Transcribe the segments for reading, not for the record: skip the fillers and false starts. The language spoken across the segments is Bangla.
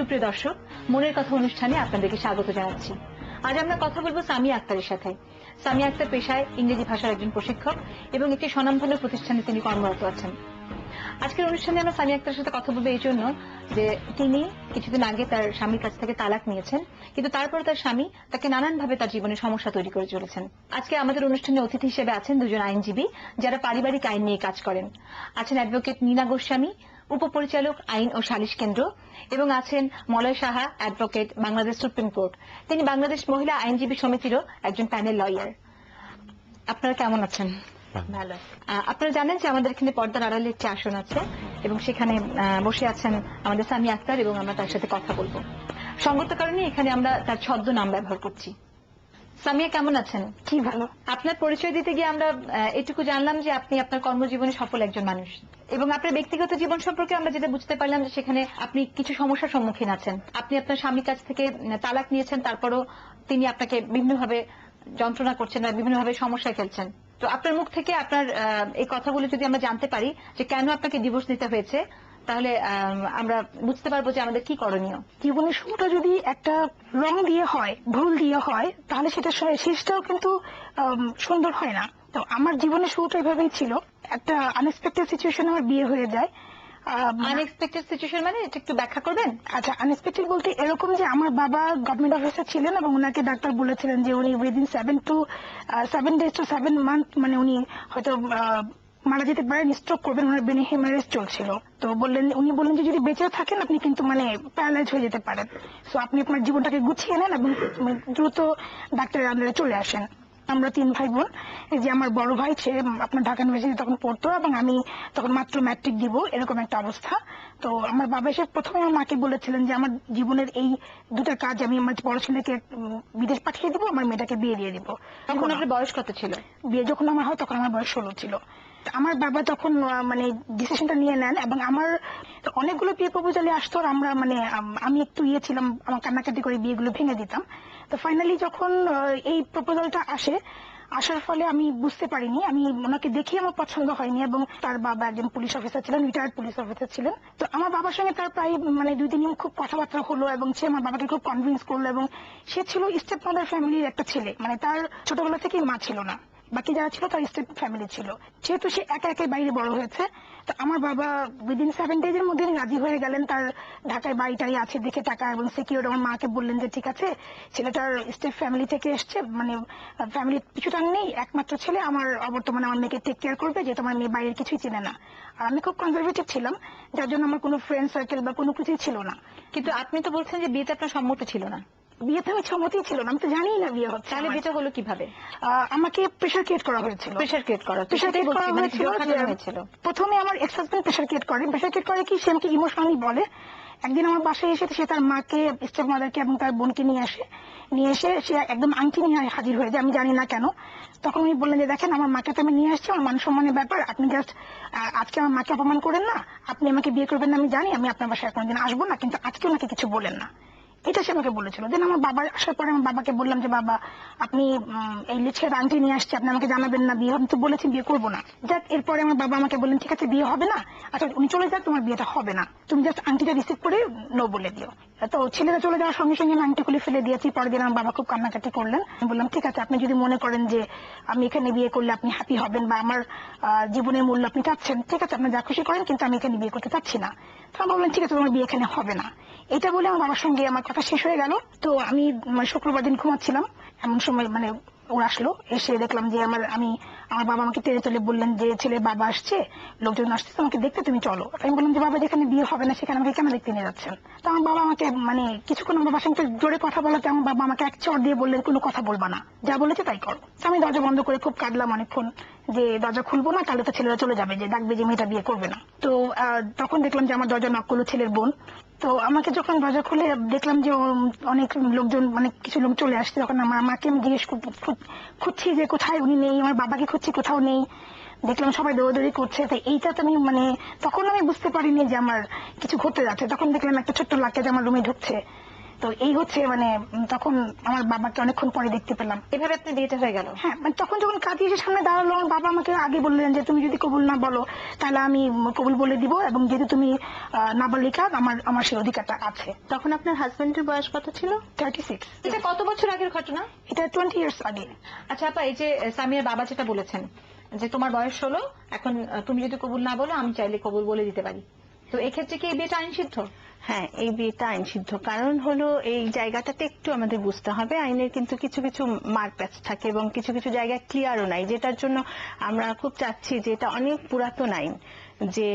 সুপ্রিয় দর্শক, মনের কথা অনুষ্ঠানে আপনাদেরকে স্বাগত জানাচ্ছি। আজ আমরা কথা বলবো সামিয়া আক্তারের সাথে। সামিয়া আক্তার পেশায় ইংরেজি ভাষার একজন প্রশিক্ষক এবং একটি স্বনামধন্য প্রতিষ্ঠানে তিনি কর্মরত আছেন। আজকের অনুষ্ঠানে আমরা সামিয়া আক্তারের সাথে কথা বলবো এই জন্য যে তিনি কিছুদিন আগে তার স্বামীর কাছ থেকে তালাক নিয়েছেন, কিন্তু তারপর তার স্বামী তাকে নানানভাবে তার জীবনে সমস্যা তৈরি করে চলেছেন। আজকে আমাদের অনুষ্ঠানে অতিথি হিসেবে আছেন দুজন আইনজীবী যারা পারিবারিক আইন নিয়ে কাজ করেন। আছেন অ্যাডভোকেট নীনা গোস্বামী, উপপরিচালক আইন ও সালিশ কেন্দ্র, এবং আছেন Malay Saha, advocate, Bangladesh supreme court. তিনি বাংলাদেশ মহিলা আইনজীবী সমিতিরও একজন প্যানেল লয়ার। আপনারা কেমন আছেন? ভালো। আপনারা জানেন যে আমাদের এখানে পর্দার আড়ালে একটি আসন আছে এবং সেখানে বসে আছেন আমাদের সামিয়া আক্তার এবং আমরা তার সাথে কথা বলবো। সঙ্গত কারণে এখানে আমরা তার ছদ্মনাম ব্যবহার করছি। সামিয়া কেমন আছেন? কি ভালো। আপনার পরিচয় দিতে গিয়ে আমরা এটুকু জানলাম যে আপনি আপনার কর্মজীবনে সফল একজন মানুষ, এবং আপনার ব্যক্তিগত জীবন সম্পর্কে আমরা যেটা বুঝতে পারলাম যে সেখানে আপনি কিছু সমস্যার সম্মুখীন আছেন। আপনি আপনার স্বামীর কাছ থেকে তালাক নিয়েছেন, তারপরও তিনি আপনাকে বিভিন্নভাবে যন্ত্রণা করছেন বা বিভিন্নভাবে সমস্যায় ফেলছেন। তো আপনার মুখ থেকে আপনার এই কথাগুলো যদি আমরা জানতে পারি যে কেন আপনাকে ডিভোর্স নিতে হয়েছে, তাহলে আমরা বুঝতে পারবো যে আমাদের কি করণীয়। জীবনের শুরুটা যদি একটা রং দিয়ে হয়, ভুল দিয়ে হয়, তাহলে সেটা শেষটাও কিন্তু সুন্দর হয় না। তো আমার জীবনের শুরুটা এভাবেই ছিল। একটা আনএক্সপেক্টেড সিচুয়েশন আমার বিয়ে হয়ে যায়। আনএক্সপেক্টেড সিচুয়েশন মানে এটা একটু ব্যাখ্যা করবেন? আচ্ছা, আনএক্সপেক্টেড বলতে এরকম যে আমার বাবা গভর্নমেন্ট অফিসার ছিলেন এবং ওনাকে ডাক্তার বলেছিলেন যে উনি উইদিন 7 days to 7 months মানে উনি হয়তো মারা যেতে পারেন, স্ট্রোক করবেন, ওনার ব্রেন হেমারেজ চলছিল। তো উনি বললেন যে যদি বেঁচে থাকেন আপনি কিন্তু মানে প্যারালাইজ হয়ে যেতে পারেন, সো আপনি আপনার জীবনটাকে গুছিয়ে নেন এবং দ্রুত ডাক্তারের আন্ডারে চলে আসেন। আমরা 3 ভাই বোন। এই যে আমার বড় ভাই, সে আপনার ঢাকা ইউনিভার্সিটি তখন পড়তো এবং আমি তখন মাত্র ম্যাট্রিক দিব, এরকম একটা অবস্থা। তো আমার বাবা এসে প্রথমে আমার মাকে বলেছিলেন যে আমার জীবনের এই দুটা কাজ, আমি আমার বড় ছেলেকে বিদেশ পাঠিয়ে দিব, আমার মেয়েটাকে বিয়ে দিয়ে দিব। তখন আপনার বয়স কত ছিল? বিয়ে যখন আমার হয় তখন আমার বয়স 16 ছিল। আমার বাবা তখন মানে ডিসিশনটা নিয়ে নেন এবং আমার অনেকগুলো বিয়ে প্রপোজালে আসতো, আর আমরা মানে আমি একটু ছিলাম, আমার কান্নাকাটি করে বিয়েগুলো ভেঙে দিতাম। তো ফাইনালি যখন এই প্রপোজালটা আসার ফলে আমি বুঝতে পারিনি, আমি ওনাকে দেখি আমার পছন্দ হয়নি, এবং তার বাবা একজন পুলিশ অফিসার ছিলেন, রিটায়ার্ড পুলিশ অফিসার ছিলেন। তো আমার বাবার সঙ্গে তার প্রায় মানে 2-3 দিন খুব কথাবার্তা হলো এবং সে আমার বাবাকে খুব কনভিন্স করলো, এবং সে ছিল স্টেপ মাদার ফ্যামিলির একটা ছেলে, মানে তার ছোটবেলা থেকেই মা ছিল না, বাকি যারা ছিল তার স্টেপ ফ্যামিলি ছিল। যেহেতু সে একা একাই বাইরে বড় হয়েছে, তো আমার বাবা উইদিন 7 days এর মধ্যে রাজি হয়ে গেলেন। তার ঢাকায় বাড়িটাই আছে দেখে টাকা এবং সিকিউর। আমার মাকে বললেন যে ঠিক আছে, ছেলেটার স্টেপ ফ্যামিলি থেকে এসছে, মানে ফ্যামিলির পিছুটান নেই, একমাত্র ছেলে, আমার অবর্তমানে আমার মেয়েকে টেক কেয়ার করবে, যে তোমার মেয়ে বাইরের কিছুই চেনে না। আর আমি খুব কনজারভেটিভ ছিলাম, যার জন্য আমার কোনো ফ্রেন্ড সার্কেল বা কোনো কিছুই ছিল না। কিন্তু আপনি তো বলছেন যে বিয়েতে আপনার সম্মতি ছিল না। বিয়েতে আমি সম্মতি ছিল না, আমি তো জানি না বিয়ে হচ্ছে। তাহলে বিয়েটা হলো কিভাবে? আমাকে প্রেশার ক্রিয়েট করা হয়েছিল। প্রেশার ক্রিয়েট করা হয়েছিল। প্রথমে আমার এক্স হাজবেন্ড প্রেশার ক্রিয়েট করে কি, সে আমাকে ইমোশনালি বলে। একদিন আমার বাসায় এসে সে তার মাকে, স্টেপ মাদারকে এবং তার বোনকে নিয়ে এসে সে একদম আংটি নিয়ে হাজির হয়ে যায়, আমি জানি না কেন। তখন উনি বললেন যে দেখেন, আমার মাকে তো আমি নিয়ে আসছি, আমার মান সম্মানের ব্যাপার, আপনি জাস্ট আজকে আমার মাকে অপমান করেন না, আপনি আমাকে বিয়ে করবেন না আমি জানি, আমি আপনার বাসায় কোনোদিন আসবো না, কিন্তু আজকে ওনাকে কিছু বলেন না, এটা সে আমাকে বলেছিল। দেন আমার বাবা আসার পরে আমার বাবাকে বললাম যে বাবা, আপনি এই লিচের আংটি নিয়ে আসছে, আপনি আমাকে জানাবেন না, বিয়ে, আমি তো বলেছি বিয়ে করবো না। যাক, এরপরে আমার বাবা আমাকে বললেন ঠিক আছে বিয়ে হবে না, আচ্ছা উনি চলে যাক, তোমার বিয়েটা হবে না, তুমি জাস্ট আংটিটা রিসিভ করে নো বলে দিও। তো ছেলেরা চলে যাওয়ার সঙ্গে সঙ্গে আমি আংটি খুলে ফেলে দিয়েছি। পরের দিন আমার বাবা খুব কান্নাকাটি করলেন। আমি বললাম ঠিক আছে, আপনি যদি মনে করেন যে আমি এখানে বিয়ে করলে আপনি হ্যাপি হবেন বা আমার জীবনের মূল্য আপনি চাচ্ছেন, ঠিক আছে, আপনি যা খুশি করেন, কিন্তু আমি এখানে বিয়ে করতে চাচ্ছি না। তো আমি বললাম ঠিক আছে, তোমার বিয়ে এখানে হবে না। এটা বলে আমার বাবার সঙ্গে আমার কথা শেষ হয়ে গেল। তো আমি শুক্রবার দিন ঘুমাচ্ছিলাম, এমন সময় মানে ওরা আসলো, এসে দেখলাম যে আমার বাবা আমাকে টেনে তুলে বললেন যে ছেলের বাবা আসছে, লোকজন আসছে তোমাকে দেখতে, তুমি চলো। আমি বললাম যে বাবা, যেখানে বিয়ে হবে না সেখানে আমাকে কেন দেখতে নিয়ে যাচ্ছেন? তো আমার বাবা আমাকে মানে কিছুক্ষণ আমার বাবার সঙ্গে জোরে কথা বলাতে আমার বাবা আমাকে এক চড় দিয়ে বললেন কোনো কথা বলবা না, যা বলেছে তাই করো। আমি দরজা বন্ধ করে খুব কাঁদলাম অনেকক্ষণ, যে দরজা খুলবো না, তাহলে তো ছেলেরা চলে যাবে, যে ডাকবে যে মেয়েটা বিয়ে করবে না। তো তখন দেখলাম যে আমার দরজা নক করলো ছেলের বোন। তো আমাকে যখন দরজা খুলে দেখলাম যে অনেক লোকজন, মানে কিছু লোক চলে আসছে, তখন আমার মাকে আমি জিজ্ঞেস খুঁজছি যে কোথায়, উনি নেই। আমার বাবাকে খুঁজছি, কোথাও নেই। দেখলাম সবাই দৌড়াদৌড়ি করছে। তো এইটা তো আমি মানে তখন আমি বুঝতে পারিনি যে আমার কিছু ঘটতে যাচ্ছে। তখন দেখলাম একটা ছোট্ট লাকেজ আমার রুমে ঢুকছে। তো এই হচ্ছে মানে তখন আমার বাবাকে অনেকক্ষণ পরে দেখতে পেলাম। এভাবে আপনার বিয়েটা হয়ে গেল? হ্যাঁ, মানে তখন যখন কাজী এসে সামনে দাঁড়ালো, আমার বাবা আমাকে আগে বললেন যে তুমি যদি কবুল না বলো তাহলে আমি কবুল বলে দিব, এবং যেহেতু তুমি নাবালিকা, আমার সেই অধিকারটা আছে। তখন আপনার হাজবেন্ডের বয়স কত ছিল? 36। এটা কত বছর আগের ঘটনা? এটা 20 ইয়ার্স আগে। আচ্ছা আপা, এই যে সামিয়ার বাবা যেটা বলেছেন যে তোমার বয়স হলো, এখন তুমি যদি কবুল না বলো আমি চাইলে কবুল বলে দিতে পারি, তো এক্ষেত্রে কি এই বিয়েটা আইন সিদ্ধ? হ্যাঁ, এই বিয়েটা আইন সিদ্ধ। কারণ হলো এই জায়গাটাতে একটু আমাদের বুঝতে হবে, আইনের কিন্তু কিছু কিছু মারপ্যাচ থাকে এবং কিছু কিছু জায়গায় ক্লিয়ারও নাই, যেটার জন্য আমরা খুব চাচ্ছি যে এটা অনেক পুরাতন আইন, যে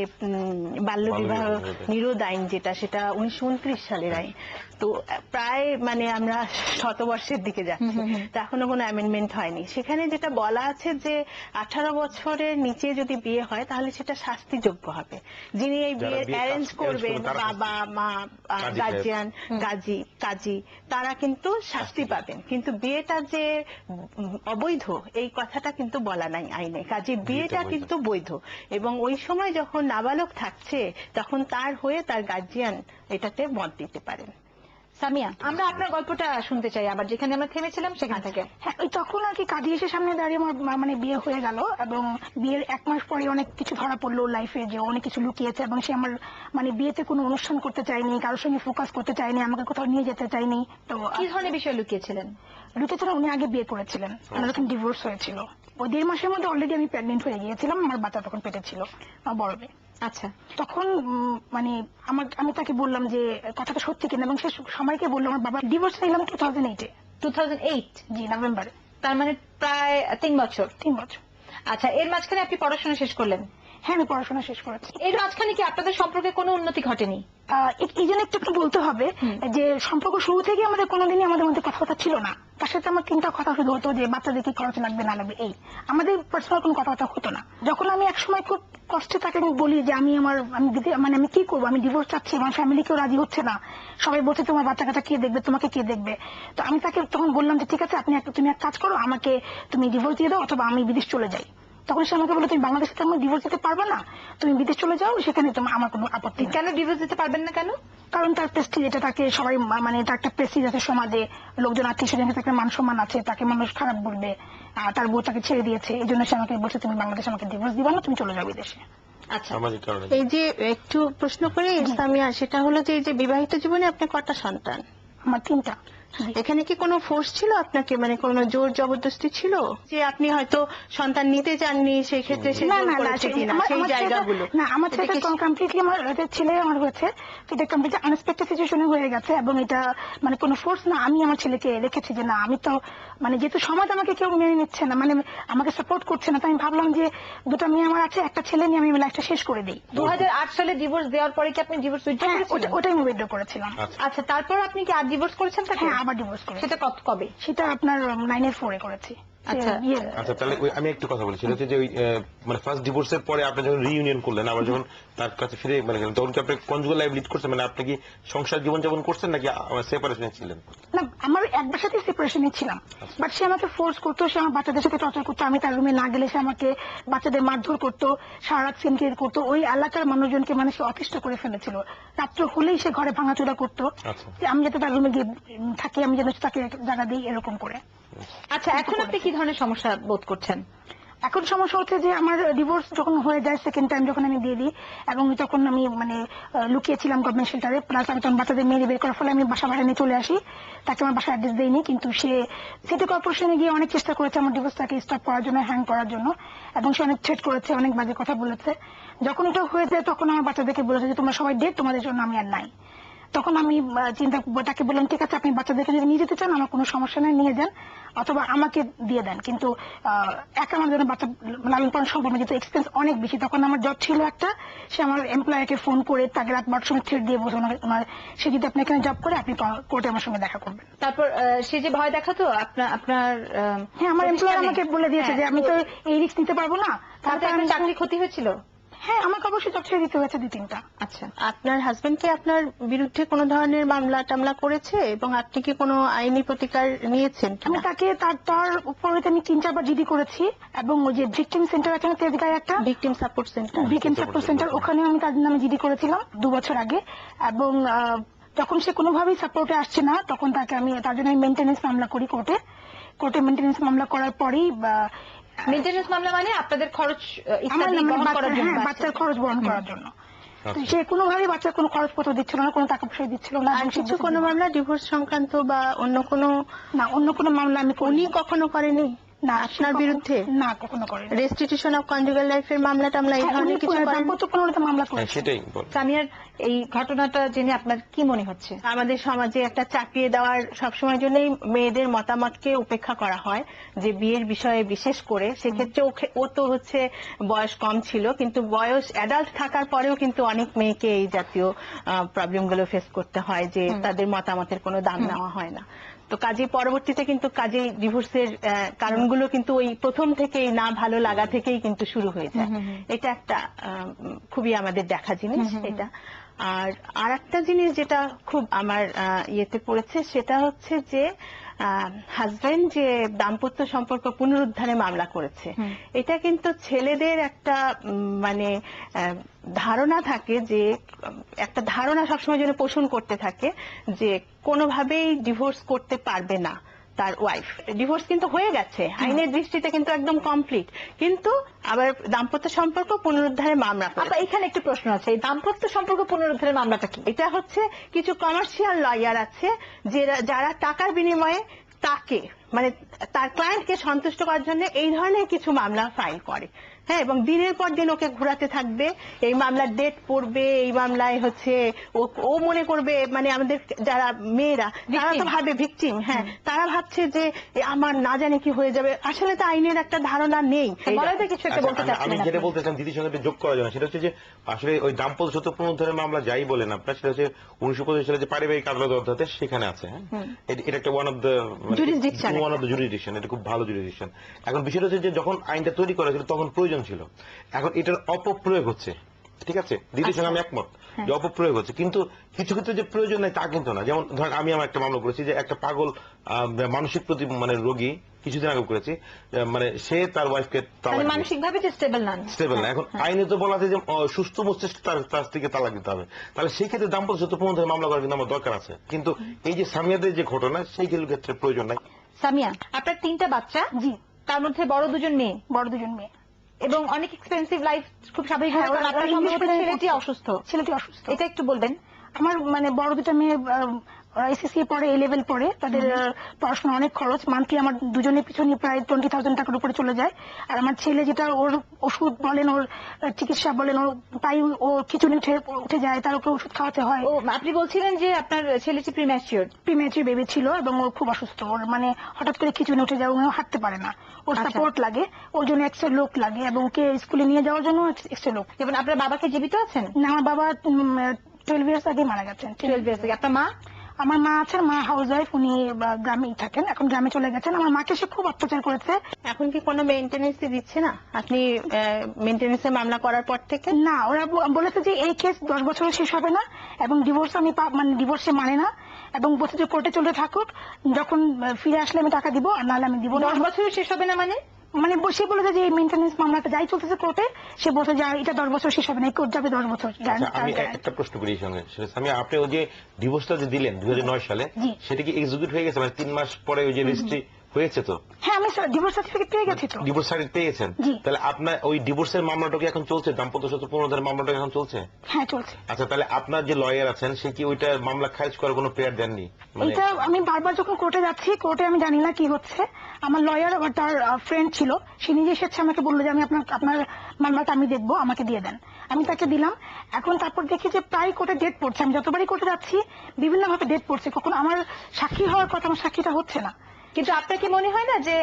বাল্য বিবাহ নিরোধ আইন যেটা, সেটা 1929 সালের আইন। তো প্রায় মানে আমরা শতবর্ষের দিকে যাচ্ছি, তো এখনো কোনো অ্যামেন্ডমেন্ট হয়নি। সেখানে যেটা বলা আছে যে 18 বছরের নিচে যদি বিয়ে হয় তাহলে সেটা শাস্তিযোগ্য হবে। যিনি এই বিয়ে অ্যারেঞ্জ করবেন, বাবা মা, গার্জিয়ান, কাজী, তারা কিন্তু শাস্তি পাবেন। কিন্তু বিয়েটা যে অবৈধ এই কথাটা কিন্তু বলা নাই আইনে, কাজে বিয়েটা কিন্তু বৈধ। এবং ওই সময় যখন নাবালক থাকছে তখন তার হয়ে তার গার্জিয়ান এটাতে মত দিতে পারেন। সামিয়া, আমরা আপনার গল্পটা শুনতে চাই আবার, যেখানে আমরা থেমেছিলাম সেখান থেকে। হ্যাঁ, ওই তখন আর কি কাজী এসে সামনে দাঁড়িয়ে আমার মানে বিয়ে হয়ে গেল, এবং বিয়ের 1 মাস পরে অনেক কিছু ধরা পড়লো লাইফে, যে অনেক কিছু লুকিয়েছে, এবং সে আমার মানে বিয়েতে কোনো অনুষ্ঠান করতে চায়নি, কারোর সঙ্গে ফোকাস করতে চায়নি, আমাকে কোথাও নিয়ে যেতে চায়নি। তো কি ধরনের বিষয় লুকিয়েছিলেন? লুকিয়েছিল, উনি আগে বিয়ে করেছিলেন, আমার যখন ডিভোর্স হয়েছিল ওই 1.5 মাসের মধ্যে অলরেডি আমি প্রেগনেন্ট হয়ে গিয়েছিলাম, আমার বাচ্চা তখন পেটে ছিল, আমার বড় মেয়ে। আচ্ছা, তখন মানে আমি তাকে বললাম যে কথাটা সত্যি কিনা, এবং সে সবাইকে বললো আমার বাবা ডিভোর্স নিলাম 2008-এ। 2008? জি, নভেম্বরে। তার মানে প্রায় 3 বছর। 3 বছর। আচ্ছা, এর মাঝখানে আপনি পড়াশোনা শেষ করলেন? হ্যাঁ, আমি পড়াশোনা শেষ করেছি। এর মাঝখানে কি আপনাদের সম্পর্কে কোনো উন্নতি ঘটেনি? এই জন্য একটু বলতে হবে যে সম্পর্ক শুরু থেকে আমাদের কোনোদিনই আমাদের মধ্যে কথাবার্তা ছিল না। তার সাথে আমার 3টা কথা শুধু হতো, যে বাচ্চাদের কি খরচ লাগবে না লাগবে, এই আমাদের পার্সোনাল কোনো কথাবার্তা হতো না। যখন আমি একসময় খুব কষ্টে তাকে বলি যে আমি কি করবো, আমি ডিভোর্স চাচ্ছি, আমার ফ্যামিলি কেউ রাজি হচ্ছে না, সবাই বলছে তোমার বাচ্চা কাচ্চা কে দেখবে, তোমাকে কে দেখবে। তো আমি তাকে তখন বললাম যে ঠিক আছে, তুমি এক কাজ করো, আমাকে তুমি ডিভোর্স দিয়ে দাও, অথবা আমি বিদেশ চলে যাই। তখন সে আমাকে বলে তুমি বাংলাদেশে তোমার ডিভোর্স দিতে পারবে না, তুমি বিদেশ চলে যাও, সেখানে তোমার আমার কোনো আপত্তি নেই। কেন ডিভোর্স দিতে পারবেন না কেন? কারণ তার প্রেস্টিজ, এটা তাকে সবাই মানে তার একটা প্রেস্টিজ আছে সমাজে, লোকজন আত্মীয় স্বজনের তাকে মান সম্মান আছে, তাকে মানুষ খারাপ বলবে, তার বউ তাকে ছেড়ে দিয়েছে, এই জন্য সে আমাকে বলছে তুমি বাংলাদেশে আমাকে ডিভোর্স দিবা না, তুমি চলে যাও বিদেশে। আচ্ছা, এই যে একটু প্রশ্ন করে সামিয়া, সেটা হলো যে এই যে বিবাহিত জীবনে আপনার কটা সন্তান? আমার 3টা। এখানে কি কোনো ফোর্স ছিল আপনাকে, মানে কোনো জোর জবরদস্তি ছিল যে আপনি হয়তো সন্তান নিতে চাননি, সেই ক্ষেত্রে সে জোর করেছে কিনা, সেই জায়গাগুলো? না, আমার ছেলে কমপ্লিটলি আমার ছেলে আমার হয়েছে, এটা কমপ্লিটলি আনএক্সপেক্টেড সিচুয়েশনে হয়ে গেছে, এবং এটা মানে কোনো ফোর্স না। আমি আমার ছেলেকে রেখেছি যে না, আমি তো মানে যেহেতু সমাজ আমাকে কেউ মেনে নিচ্ছে না, মানে আমাকে সাপোর্ট করছে না, তো আমি ভাবলাম যে 2টা মেয়ে আমার আছে, একটা ছেলে নিয়ে আমি লাইফটা শেষ করে দিই। 2008 সালে ডিভোর্স দেওয়ার পরে কি আপনি ডিভোর্স উইথড্র করেছিলেন? ওটাই আমি উইথড্র করেছিলাম। আচ্ছা, তারপর আপনি কি আর ডিভোর্স করেছেন তাকে? হ্যাঁ, আবার ডিভোর্স করেছি। সেটা কবে? সেটা আপনার 9-4 করেছি। আচ্ছা, তাহলে আমি একটু কথা বলি, সেটা হচ্ছে যে ওই মানে ফার্স্ট ডিভোর্সের পরে আপনি যখন রিইউনিয়ন করলেন, আবার যখন তার কাছে ফিরে গেলেন, তখন কি আপনি কনজুগাল লাইফ লিড করছেন, মানে আপনি কি সংসার জীবন যাপন করছেন নাকি সেপারেশনে ছিলেন? না, আমার এক বাসাতেই সেপারেশনে ছিলাম, বাট সে আমাকে ফোর্স করতো, সে আমার বাচ্চাদের সাথে টর্চার করতো, আমি তার রুমে না গেলে সে আমাকে বাচ্চাদের মারধর করতো, সারা রাত সিনক্রিয়েট করতো, ওই এলাকার মানুষজনকে মানে সে অতিষ্ঠ করে ফেলেছিল। রাত্র হলেই সে ঘরে ভাঙাচোরা করতো, আমি যাতে তার রুমে গিয়ে থাকি, আমি যেন তাকে জায়গা দিই, এরকম করে। আচ্ছা, এখন আপনি কি ধরনের সমস্যা বোধ করছেন? এখন সমস্যা হচ্ছে যে আমার ডিভোর্স যখন হয়ে যায়, সেকেন্ড টাইম যখন আমি দিয়ে দিই, এবং তখন আমি মানে লুকিয়েছিলাম গভর্নমেন্ট শেল্টারে, প্লাস আমি তখন বাচ্চাদের মেরে বের করার ফলে আমি বাসা ভাড়া নিয়ে চলে আসি, তাকে আমার বাসা অ্যাড্রেস দেয়নি, কিন্তু সে সিটি কর্পোরেশনে গিয়ে অনেক চেষ্টা করেছে আমার ডিভোর্সটাকে স্টপ করার জন্য, হ্যাং করার জন্য, এবং সে অনেক থ্রেট করেছে, অনেক বাজে কথা বলেছে। যখন এটা হয়ে যায় তখন আমার বাচ্চাদেরকে বলেছে যে তোমরা সবাই ডেড, তোমাদের জন্য আমি আর নাই। তখন আমি তাকে বললাম ঠিক আছে, আপনি বাচ্চাদেরকে যদি নিয়ে যেতে চান আমার কোনো সমস্যা নেই, নিয়ে যান, অথবা আমাকে দিয়ে দেন, কিন্তু একা আমার জন্য বাচ্চা লালন পালন সম্ভব না, যেহেতু এক্সপেন্স অনেক বেশি। তখন আমার জব ছিল একটা, সে আমার এমপ্লয়ারকে ফোন করে তাকে রাত 12টার সময় থ্রেট দিয়ে বসে, সে যদি আপনি এখানে জব করে আপনি কোর্টে আমার সঙ্গে দেখা করবেন। তারপর সে যে ভয় দেখাতো আপনার হ্যাঁ, আমার এমপ্লয়ার আমাকে বলে দিয়েছে যে আমি তো এই রিস্ক নিতে পারবো না। তারপর আমার চাকরি ক্ষতি হয়েছিল? হ্যাঁ, আমাকে অবশ্যই জব ছেড়ে দিতে হয়েছে 2-3টা। আচ্ছা, আপনার হাজবেন্ড কি আপনার বিরুদ্ধে কোনো ধরনের মামলা টামলা করেছে, এবং আপনি কি কোনো আইনি প্রতিকার নিয়েছেন? আমি তাকে তার উপরে আমি 3-4 বার জিডি করেছি, এবং ওই যে ভিকটিম সেন্টার আছে না তেজগাঁয়ে একটা, ভিকটিম সাপোর্ট সেন্টার, ওখানে আমি তার নামে জিডি করেছিলাম 2 বছর আগে, এবং যখন সে কোনোভাবেই সাপোর্টে আসছে না, তখন তার জন্য আমি মেনটেন্যান্স মামলা করি কোর্টে মেনটেন্যান্স মামলা করার পরেই মেনটেন্যান্স মামলা মানে আপনাদের খরচ আমার ইত্যাদি বহন করার জন্য, বাচ্চার খরচ বহন করার জন্য। তো আচ্ছা। সে কোনোভাবেই বাচ্চার কোনো খরচপত্র দিচ্ছিল না, কোনো টাকা পয়সা দিচ্ছিল না। আর কিছু কোনো মামলা ডিভোর্স সংক্রান্ত বা অন্য কোনো মামলা আমি উনি করিনি। কখনো করেনি না, আপনার বিরুদ্ধে? না, কখনো করেনি। রেস্টিটিউশন অফ কনজুগাল লাইফের মামলা টামলা এই ধরনের কিছু করেন? দাম্পত্য পুনরুদ্ধার মামলা হ্যাঁ, করেছে। সেটাই বল। সামিয়ার এই ঘটনাটা জেনে আপনার কি মনে হচ্ছে? আমাদের সমাজে একটা চাকরিয়ে দেওয়ার সবসময় জন্যই মেয়েদের মতামতকে উপেক্ষা করা হয়, যে বিয়ের বিষয়ে বিশেষ করে। সেক্ষেত্রে ও তো হচ্ছে বয়স কম ছিল, কিন্তু বয়স অ্যাডাল্ট থাকার পরেও কিন্তু অনেক মেয়েকে এই জাতীয় প্রবলেমগুলো ফেস করতে হয়, যে তাদের মতামতের কোনো দাম নেওয়া হয় না। তো কাজে পরবর্তীতে কিন্তু ডিভোর্সের কারণগুলো কিন্তু ওই প্রথম থেকেই না ভালো লাগা থেকেই কিন্তু শুরু হয়ে যায়। এটা একটা খুবই আমাদের দেখা জিনিস এটা। আর একটা জিনিস যেটা খুব আমার ইয়েতে পড়েছে, সেটা হচ্ছে যে হাজবেন্ড যে দাম্পত্য সম্পর্ক পুনরুদ্ধারে মামলা করেছে, এটা কিন্তু ছেলেদের একটা মানে ধারণা থাকে, যে একটা ধারণা সবসময় যেন পোষণ করতে থাকে যে কোনোভাবেই ডিভোর্স করতে পারবে না তার ওয়াইফ। ডিভোর্স কিন্তু হয়ে গেছে, আইনের দৃষ্টিতে কিন্তু একদম কমপ্লিট, কিন্তু আবার দাম্পত্য সম্পর্ক পুনরুদ্ধারে মামলা করে। আচ্ছা, এখানে একটু প্রশ্ন আছে, এই দাম্পত্য সম্পর্ক পুনরুদ্ধারের মামলাটা কি? এটা হচ্ছে কিছু কমার্শিয়াল লয়ার আছে যারা টাকার বিনিময়ে তাকে মানে তার ক্লায়েন্টকে সন্তুষ্ট করার জন্য এই ধরনের কিছু মামলা ফাইল করে। হ্যাঁ, এবং দিনের পর দিন ওকে ঘোরাতে থাকবে, এই মামলার ডেট পড়বে, এই মামলায় হচ্ছে ও মনে করবে, মানে আমাদের যারা মেয়েরা তারা তো ভাবে ভিকটিম, হ্যাঁ তারা ভাবছে যে আমার না জানে কি হয়ে যাবে। আসলে তো আইনের একটা ধারণা নেই। কিছু একটা বলতে আচ্ছা, আমি যেটা চাচ্ছিলেন? বলতে চান দিদির সঙ্গে একটু যোগ করা যায়, সেটা হচ্ছে যে আসলে ওই দাম্পত্য সত্য পুনরুদ্ধারের মামলা যাই বলেন আপনার, সেটা হচ্ছে 1925 সালে যে পারিবারিক আদালত অধ্যাদেশ সেখানে আছে। হ্যাঁ, এটা একটা ওয়ান অফ দ্য জুরিসডিকশন, এটা খুব ভালো জুরিসডিকশন। এখন বিষয়টা হচ্ছে যে যখন আইনটা তৈরি করা ছিল তখন প্রয়োজন ছিল, এখন এটার অপপ্রয়োগ হচ্ছে। ঠিক আছে, দিদির সঙ্গে আমি একমত যে অপপ্রয়োগ হচ্ছে, কিন্তু কিছু ক্ষেত্রে যে প্রয়োজন নাই তা কিন্তু না। যেমন ধরেন আমি আমার একটা মামলা করেছি যে একটা পাগল মানসিক প্রতি মানে রোগী কিছুদিন আগে করেছি, মানে সে তার ওয়াইফকে মানসিক ভাবে যে স্টেবল না। এখন আইনে তো বলা আছে যে সুস্থ মস্তিষ্ক তার স্ত্রীকে তালাক দিতে হবে, তাহলে সেই ক্ষেত্রে দাম্পত্য সত্য পুনরুদ্ধারের মামলা করার কিন্তু আমার দরকার আছে। কিন্তু এই যে সামিয়াদের যে ঘটনা, সেই ক্ষেত্রে প্রয়োজন নাই। সামিয়া, আপনার 3টা বাচ্চা, জি, তার মধ্যে বড় 2জন মেয়ে, এবং অনেক এক্সপেন্সিভ লাইফ, খুব স্বাভাবিক। হ্যাঁ, ওরা আপনার ইংলিশ সম্ভবত মিডিয়ামে ছেলেটি অসুস্থ, এটা একটু বলবেন? আমার মানে বড় দুটো মেয়ে এসএসসি পড়ে, এ লেভেল পড়ে, তাদের পড়াশোনা অনেক খরচ, মান্থলি আমার দুজনের পিছনে প্রায় 20,000 টাকার উপরে চলে যায়। আর আমার ছেলে যেটা ওর ওষুধ বলেন, ওর চিকিৎসা বলেন, ওর পাই ও খিচুড়ি উঠে যায়, তার ওকে ওষুধ খাওয়াতে হয়। ও, আপনি বলছিলেন যে আপনার ছেলেটি প্রিম্যাচিওর বেবি ছিল এবং ও খুব অসুস্থ, ওর মানে হঠাৎ করে খিচুড়ি উঠে যায়, ও হাঁটতে পারে না, ওর সাপোর্ট লাগে, ওর জন্য এক্সট্রা লোক লাগে, এবং ওকে স্কুলে নিয়ে যাওয়ার জন্য এক্সট্রা লোক। যেমন আপনার বাবাকে জীবিত আছেন? না, আমার বাবা 12 ইয়ার্স আগে মারা গেছেন। 12 ইয়ার্স আগে। আপনার মা? আমার মা আছেন, মা হাউস ওয়াইফ, উনি গ্রামেই থাকেন, এখন গ্রামে চলে গেছেন। আমার মাকে সে খুব অত্যাচার করেছে। এখন কি কোনো মেইনটেনেন্স দিচ্ছে না আপনি মেইনটেনেন্সের মামলা করার পর থেকে? না, ওরা বলেছে যে এই কেস 10 বছরে শেষ হবে না, এবং ডিভোর্স আমি মানে ডিভোর্সে মানে না, এবং বলছে যে কোর্টে চলতে থাকুক, যখন ফিরে আসলে আমি টাকা দিব, আর নাহলে আমি দিব না। 10 বছরে শেষ হবে না মানে? সে বলেছে যে এই মেইনটেনেন্স মামলাটা যাই চলতেছে কোর্টে, সে বলছে যে এটা 10 বছর শেষ হবে না, কোর্ট যাবে 10 বছর। আচ্ছা, আমি একটা প্রশ্ন করি এই সঙ্গে, সেটা আমি আপনি ওই যে ডিভোর্সটা যে দিলেন 2009 সালে, সেটা কি এক্সিকিউট হয়ে গেছে? মানে 3 মাস পরে ওই যে রেজিস্ট্রি হয়েছে তো? হ্যাঁ, আমি ডিভোর্স সার্টিফিকেট পেয়ে গেছি তো। ডিভোর্স সার্টিফিকেট পেয়েছেন? তাহলে আপনার ওই ডিভোর্সের মামলাটা কি এখন চলছে? দাম্পত্য সত্য পুনরুদ্ধারের মামলাটা এখন চলছে? হ্যাঁ, চলছে। আচ্ছা, তাহলে আপনার যে লয়ার আছেন সে কি ওইটা মামলা খারিজ করার কোনো প্রেয়ার দেননি? এটা আমি বারবার যখন কোর্টে যাচ্ছি, কোর্টে আমি জানি না কি হচ্ছে। আমার লয়ার আবার তার ফ্রেন্ড ছিল, সে নিজে এসেছে, আমাকে বললো যে আমি আপনার মামলাটা আমি দেখবো, আমাকে দিয়ে দেন। আমি তাকে দিলাম। এখন তারপর দেখি যে প্রায় কোর্টে ডেট পড়ছে, আমি যতবারই কোর্টে যাচ্ছি বিভিন্ন ভাবে ডেট পড়ছে, কখন আমার সাক্ষী হওয়ার কথা, আমার সাক্ষীটা হচ্ছে না। কিন্তু আপনার কি মনে হয় না যে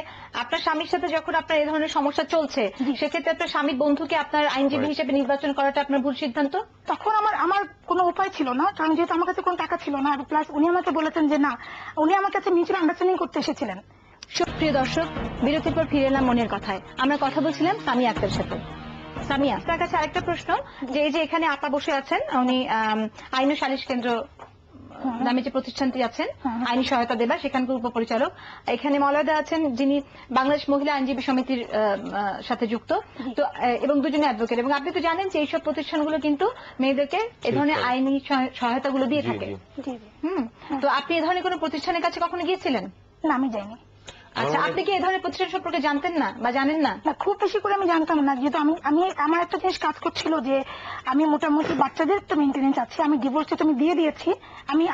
আপনার স্বামীর সাথে যখন আপনার এই ধরনের সমস্যা চলছে, সেক্ষেত্রে আপনার স্বামীর বন্ধুকে আপনার আইনজীবী হিসেবে নির্বাচন করাটা আপনার ভুল সিদ্ধান্ত? তখন আমার কোনো উপায় ছিল না, কারণ যেহেতু আমার কাছে কোনো টাকা ছিল না, প্লাস উনি আমাকে বলেছেন যে না, উনি আমার কাছে মিউচুয়াল আন্ডারস্ট্যান্ডিং করতে এসেছিলেন। প্রিয় দর্শক, বিরতির পর ফিরে এলাম মনের কথায়। আমরা কথা বলছিলাম সামিয়া আক্তারের সাথে। সামিয়া, আপনার কাছে আরেকটা প্রশ্ন, যে এই যে এখানে আপা বসে আছেন, উনি আইন ও সালিশ কেন্দ্র নামে যে প্রতিষ্ঠানটি আছেন আইনি সহায়তা দেবা, সেখানকার উপপরিচালক। এখানে মলয়দা আছেন যিনি বাংলাদেশ মহিলা আইনজীবী সমিতির সাথে যুক্ত, তো এবং দুজনে অ্যাডভোকেট। এবং আপনি তো জানেন যে এইসব প্রতিষ্ঠানগুলো কিন্তু মেয়েদেরকে এ ধরনের আইনি সহায়তাগুলো দিয়ে থাকে। জি জি। তো আপনি এ ধরনের কোনো প্রতিষ্ঠানের কাছে কখনো গিয়েছিলেন? না, আমি যাইনি। আচ্ছা, আপনি কি এ ধরনের প্রতিষ্ঠান সম্পর্কে জানতেন না বা জানেন না? না, খুব বেশি করে আমি জানতাম না, যেহেতু আমি আমার একটা জিনিস কাজ করছিল যে আমি মোটামুটি বাচ্চাদের তো মেনটেনেন্স আছে, আমি ডিভোর্স যেহেতু আমি দিয়ে দিয়েছি,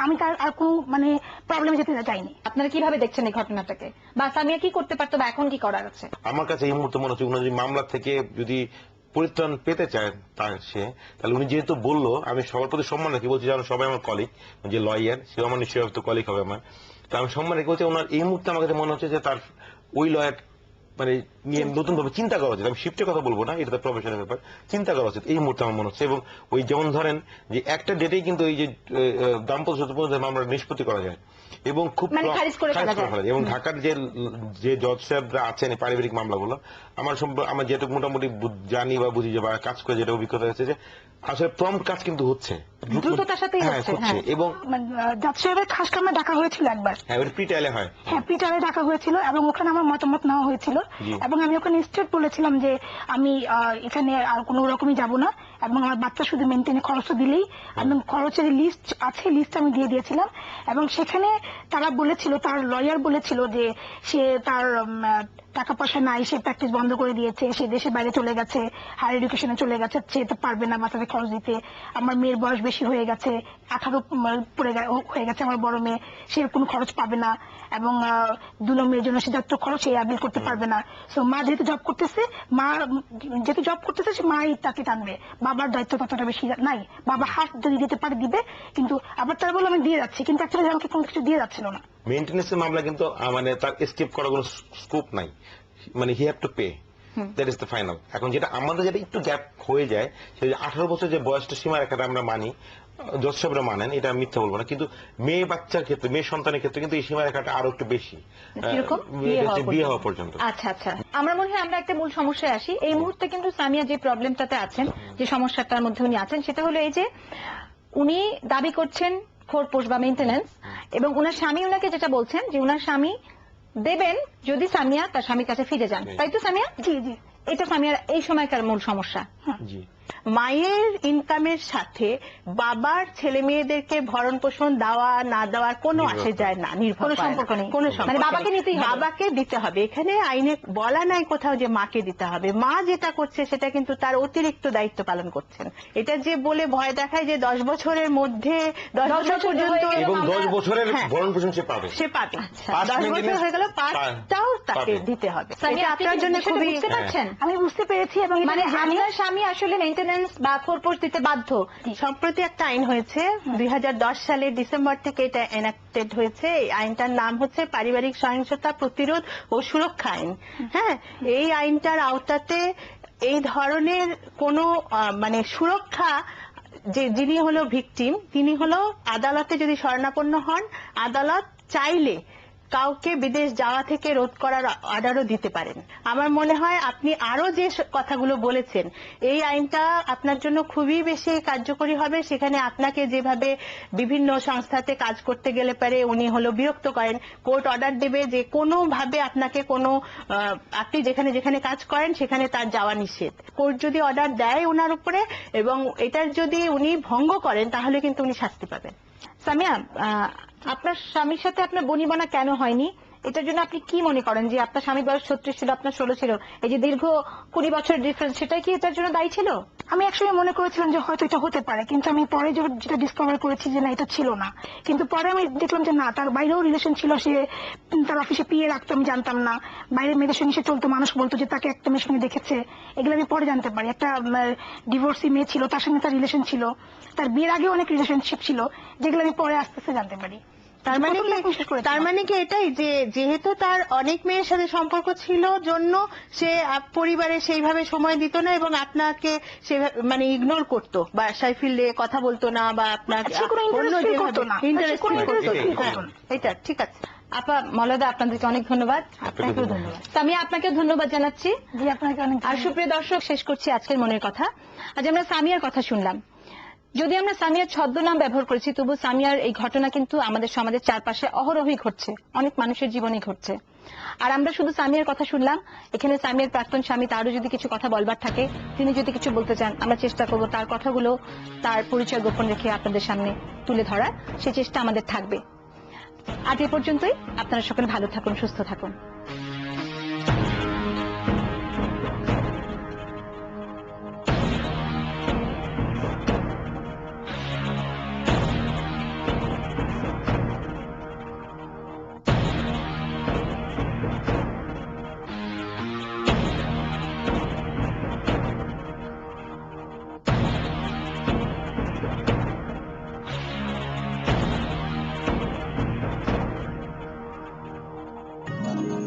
আমি তার আর কোনো মানে প্রবলেমে যেতে চাইনি। আপনারা কিভাবে দেখছেন এই ঘটনাটাকে, বা সামিয়া কি করতে পারতো বা এখন কি করার আছে? আমার কাছে এই মুহূর্তে মনে হচ্ছে উনি যদি মামলা থেকে যদি পরিত্রাণ পেতে চায় তাহলে উনি যেহেতু বললো, আমি সবার প্রতি সম্মান রাখি, বলছি যেন সবাই আমার কলিগ, যে লয়ার সেও আমার নিশ্চয়ই হয়তো কলিগ হবে আমার, তো আমি সম্মান রেখে বলছি ওনার এই মুহূর্তে আমার কাছে মনে হচ্ছে যে তার ওই লয়ার মানে নিয়ে নতুন ভাবে চিন্তা করা উচিত। আমি শিফটের কথা বলবো না, এটা তো প্রফেশনের ব্যাপার, চিন্তা করা উচিত এই মুহূর্তে আমার মনে হচ্ছে। এবং ওই যেমন ধরেন যে একটা ডেটেই কিন্তু এই যে দাম্পত্য সত্যপূর্ণ মামলা নিষ্পত্তি করা যায় এবং খুব মানে খারিজ করে ফেলা যায়। এবং ঢাকার যে জজ সাহেবরা আছেন এই পারিবারিক মামলাগুলো, আমার যেটুকু মোটামুটি জানি বা বুঝি যে বা কাজ করে যেটা অভিজ্ঞতা হচ্ছে যে আসলে প্রম্পট কাজ কিন্তু হচ্ছে, দ্রুততার সাথেই হ্যাঁ হচ্ছে। হচ্ছে। এবং জাজ সাহেবের খাস কামে ডাকা হয়েছিল একবার, হ্যাঁ ওটা প্রিটাইলে হয়, হ্যাঁ পিটারে ডাকা হয়েছিল এবং ওখানে আমার মতামত নেওয়া হয়েছিল জি। এবং আমি ওখানে স্ট্রেট বলেছিলাম যে আমি এখানে আর কোনো রকমই যাব না এবং আমার বাচ্চা শুধু মেনটেনে খরচ দিলেই, এবং খরচের লিস্ট আছে, লিস্ট আমি দিয়ে দিয়েছিলাম। এবং সেখানে তারা বলেছিল, তার লয়ার বলেছিল যে সে তার টাকা পয়সা নাই, সে প্র্যাকটিস বন্ধ করে দিয়েছে, সে দেশের বাইরে চলে গেছে, হায়ার এডুকেশনে চলে গেছে, সে তো পারবে না বাচ্চাদের খরচ দিতে। আমার মেয়ের বয়স বেশি হয়ে গেছে, 18 হয়ে গেছে আমার বড় মেয়ে, সে কোনো খরচ পাবে না এবং দুলো মেয়ের জন্য সে যত খরচ সে অ্যাবিল করতে পারবে না। সো মা যেহেতু জব করতেছে, সে মাই তাকে টানবে, বাবার দায়িত্ব ততটা বেশি নাই। বাবা হাত যদি দিতে পারে দিবে, কিন্তু আবার তারা বলে আমি দিয়ে যাচ্ছি, কিন্তু অ্যাকচুয়ালি আমাকে কোনো কিছু দিয়ে যাচ্ছিল না। মেইনটেনেন্সের মামলা কিন্তু মানে তার এসকেপ করার কোনো স্কোপ নাই, মানে he have to pay, that is the final. এখন যেটা আমাদের যেটা একটু গ্যাপ হয়ে যায়, সেই 18 বছর যে বয়সটা সীমারেখাটা আমরা মানি, জজ সাহেবরা মানেন, এটা মিথ্যা বলবো না, কিন্তু মেয়ে বাচ্চার ক্ষেত্রে, মেয়ে সন্তানের ক্ষেত্রে কিন্তু এই সীমারেখাটা আরো একটু বেশি, কিরকম? বিয়ে হওয়া পর্যন্ত। আচ্ছা আচ্ছা, আমরা মনে হয় আমরা একটা মূল সমস্যায় আসি। এই মুহূর্তে কিন্তু সামিয়া যে প্রবলেমটাতে আছেন, যে সমস্যাটার মধ্যে উনি আছেন, সেটা হলো এই যে উনি দাবি করছেন খোরপোশ বা মেইনটেনেন্স, এবং উনার স্বামী উনাকে যেটা বলছেন যে উনার স্বামী দেবেন যদি সামিয়া তার স্বামীর কাছে ফিরে যান, তাই তো সামিয়া? জি জি, এটা সামিয়ার এই সময়কার মূল সমস্যা। জি, মায়ের ইনকামের সাথে বাবার ছেলে মেয়েদেরকে ভরণ পোষণ দেওয়া না দেওয়ার কোনো আসে যায় না, নির্ভর কোনো করে না। সম্পর্ক নেই। কোনো মানে সম্পর্ক বাবাকে নেই। নিতেই হবে। বাবাকে দিতে হবে, এখানে আইনে বলা নাই কোথাও যে মাকে দিতে হবে। মা যেটা করছে সেটা কিন্তু তার অতিরিক্ত দায়িত্ব পালন করছেন। এটা যে বলে ভয় দেখায় যে 10 বছরের মধ্যে 10 বছর পর্যন্ত, এবং 10 বছরের হ্যাঁ, ভরণ পোষণ সে পাবে, সে পাবে। আচ্ছা। 10 বছর হয়ে গেল, পাঁচটাও তাকে পাবে। দিতে হবে। সামিয়া, এটা আপনি আপনার কি জন্য বিষয়টা খুবই বুঝতে পারছেন? আমি বুঝতে পেরেছি এবং এটা মানে আমি জানি। আপনার স্বামী আসলে মেইনটেনেন্স বা খোরপোশ দিতে বাধ্য। সম্প্রতি একটা আইন হয়েছে 2010 সালের ডিসেম্বর থেকে, এটা এনাক্টেড হয়েছে। এই আইনটার নাম হচ্ছে পারিবারিক সহিংসতা প্রতিরোধ ও সুরক্ষা আইন। হ্যাঁ, এই আইনটার আওতাতে এই ধরনের কোনো মানে সুরক্ষা, যে যিনি হলো ভিকটিম, তিনি হলো আদালতে যদি শরণাপন্ন হন, আদালত চাইলে কাউকে বিদেশ যাওয়া থেকে রোধ করার অর্ডারও দিতে পারেন। আমার মনে হয় আপনি আরো যে কথাগুলো বলেছেন, এই আইনটা আপনার জন্য খুবই বেশি কার্যকরী হবে। সেখানে আপনাকে যেভাবে বিভিন্ন সংস্থাতে কাজ করতে গেলে পারে উনি হলো বিরক্ত করেন, কোর্ট অর্ডার দেবে যে কোনোভাবে আপনাকে কোনো আপনি যেখানে যেখানে কাজ করেন সেখানে তার যাওয়া নিষেধ। কোর্ট যদি অর্ডার দেয় ওনার উপরে এবং এটার যদি উনি ভঙ্গ করেন তাহলে কিন্তু উনি শাস্তি পাবেন। সামিয়া, আপনার স্বামীর সাথে আপনার বনিবনা কেন হয়নি? এটার জন্য আপনি কি মনে করেন যে আপনার স্বামীর বয়স 36 ছিল, আপনার 16 ছিল, এই যে দীর্ঘ 20 বছরের ডিফারেন্স, সেটাই কি এটার জন্য দায়ী ছিল? আমি একসময় মনে করেছিলাম যে হয়তো এটা হতে পারে, কিন্তু আমি পরে যেটা ডিসকভার করেছি যে না, এটা ছিল না। কিন্তু পরে আমি দেখলাম যে না, তার বাইরেও রিলেশন ছিল, সে তার অফিসে পিয়ে রাখতো, আমি জানতাম না। বাইরের মেয়েদের সঙ্গে সে চলতো, মানুষ বলতো যে তাকে একটা মেয়ের সঙ্গে দেখেছে, এগুলো আমি পরে জানতে পারি। একটা ডিভোর্সি মেয়ে ছিল, তার সঙ্গে তার রিলেশন ছিল, তার বিয়ের আগেও অনেক রিলেশনশিপ ছিল, যেগুলো আমি পরে আস্তে আস্তে জানতে পারি। তার মানে কি এটাই যে যেহেতু তার অনেক মেয়ের সাথে সম্পর্ক ছিল জন্য সে পরিবারে সেইভাবে সময় দিত না এবং আপনাকে সে মানে ইগনোর করতো, বাসায় ফিরলে কথা বলতো না, বা আপনাকে অন্য যেভাবে ইন্টারেস্ট করতো। এটা ঠিক আছে। আপা মলয়দা, আপনাদেরকে অনেক ধন্যবাদ। আপনাকেও ধন্যবাদ। সামিয়া, আপনাকে ধন্যবাদ জানাচ্ছি। জি, আপনাকে অনেক। আর সুপ্রিয় দর্শক, শেষ করছি আজকের মনের কথা। আজ আমরা সামিয়ার কথা শুনলাম। যদি আমরা সামিয়ার ছদ্মনাম ব্যবহার করেছি, তবু সামিয়ার এই ঘটনা কিন্তু আমাদের সমাজের চারপাশে অহরহই ঘটছে, অনেক মানুষের জীবনে ঘটছে। আর আমরা শুধু সামিয়ার কথা শুনলাম, এখানে সামিয়ার প্রাক্তন স্বামী, তারও যদি কিছু কথা বলবার থাকে, তিনি যদি কিছু বলতে চান, আমরা চেষ্টা করব তার কথাগুলো, তার পরিচয় গোপন রেখে আপনাদের সামনে তুলে ধরার, সেই চেষ্টা আমাদের থাকবে। আজ এ পর্যন্তই। আপনারা সকলে ভালো থাকুন, সুস্থ থাকুন।